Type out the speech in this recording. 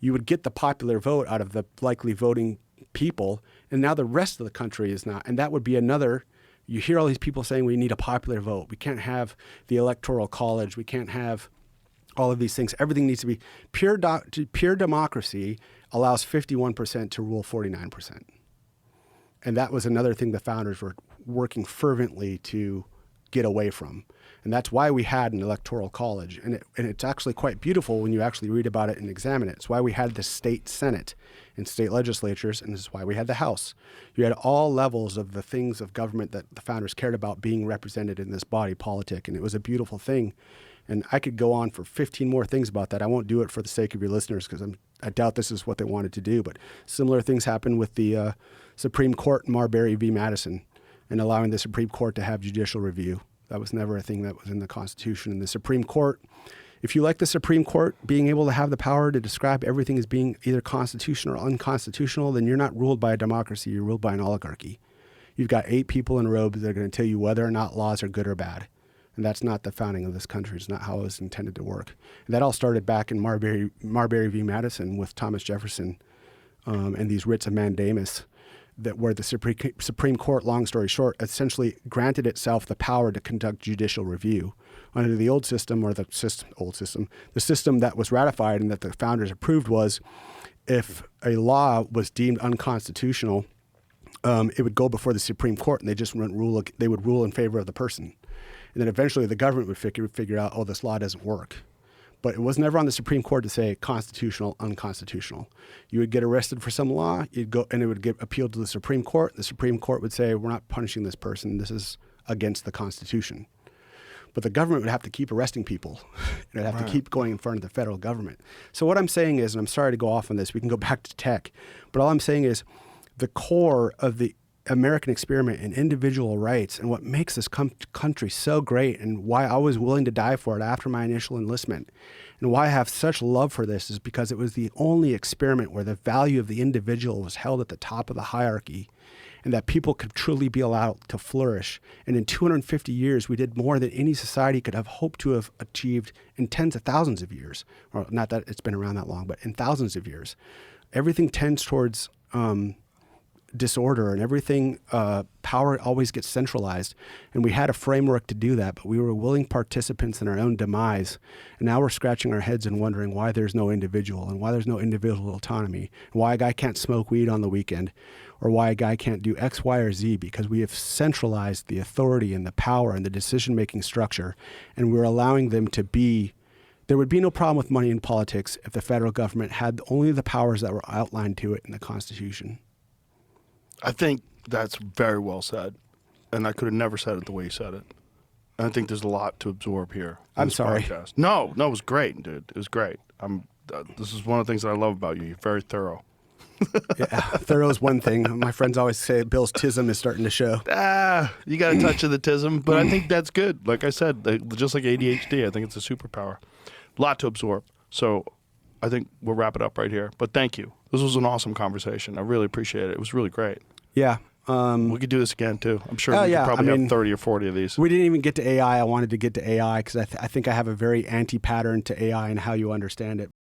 you would get the popular vote out of the likely voting people, and now the rest of the country is not. And that would be another, you hear all these people saying we need a popular vote. We can't have the Electoral College. We can't have all of these things. Everything needs to be pure democracy allows 51% to rule 49%. And that was another thing the founders were working fervently to get away from. And that's why we had an Electoral College. And it's actually quite beautiful when you actually read about it and examine it. It's why we had the state Senate and state legislatures, and this is why we had the House. You had all levels of the things of government that the founders cared about being represented in this body politic, and it was a beautiful thing. And I could go on for 15 more things about that. I won't do it for the sake of your listeners because I doubt this is what they wanted to do. But similar things happened with the Supreme Court in Marbury v. Madison and allowing the Supreme Court to have judicial review. That was never a thing that was in the Constitution. And the Supreme Court, if you like the Supreme Court being able to have the power to describe everything as being either constitutional or unconstitutional, then you're not ruled by a democracy, you're ruled by an oligarchy. You've got 8 people in robes that are going to tell you whether or not laws are good or bad. And that's not the founding of this country. It's not how it was intended to work. And that all started back in Marbury v. Madison with Thomas Jefferson and these writs of mandamus, that where the Supreme Court, long story short, essentially granted itself the power to conduct judicial review. Under the old system, or the system that was ratified and that the founders approved was, if a law was deemed unconstitutional, it would go before the Supreme Court, and they would rule in favor of the person. And then eventually the government would figure out, oh, this law doesn't work. But it was never on the Supreme Court to say constitutional, unconstitutional. You would get arrested for some law, you'd go, and it would get appealed to the Supreme Court. The Supreme Court would say, we're not punishing this person. This is against the Constitution. But the government would have to keep arresting people. It'd have to keep going in front of the federal government. So what I'm saying is, and I'm sorry to go off on this, we can go back to tech, but all I'm saying is the core of the American experiment and individual rights and what makes this country so great and why I was willing to die for it after my initial enlistment and why I have such love for this is because it was the only experiment where the value of the individual was held at the top of the hierarchy and that people could truly be allowed to flourish. And in 250 years, we did more than any society could have hoped to have achieved in tens of thousands of years. Or not that it's been around that long, but in thousands of years. Everything tends towards disorder and everything, power always gets centralized. And we had a framework to do that, but we were willing participants in our own demise. And now we're scratching our heads and wondering why there's no individual and why there's no individual autonomy, and why a guy can't smoke weed on the weekend, or why a guy can't do X, Y, or Z, because we have centralized the authority and the power and the decision-making structure, and we're allowing them to be. There would be no problem with money in politics if the federal government had only the powers that were outlined to it in the Constitution. I think that's very well said, and I could have never said it the way you said it. And I think there's a lot to absorb here. I'm sorry. Podcast. No, it was great, dude. It was great. This is one of the things that I love about you. You're very thorough. Yeah, thorough is one thing. My friends always say Bill's tism is starting to show. You got a touch of the tism, but I think that's good. Like I said, just like ADHD, I think it's a superpower. A lot to absorb. So I think we'll wrap it up right here. But thank you. This was an awesome conversation. I really appreciate it. It was really great. Yeah. We could do this again, too. I'm sure we could probably have 30 or 40 of these. We didn't even get to AI. I wanted to get to AI because I think I have a very anti-pattern to AI and how you understand it.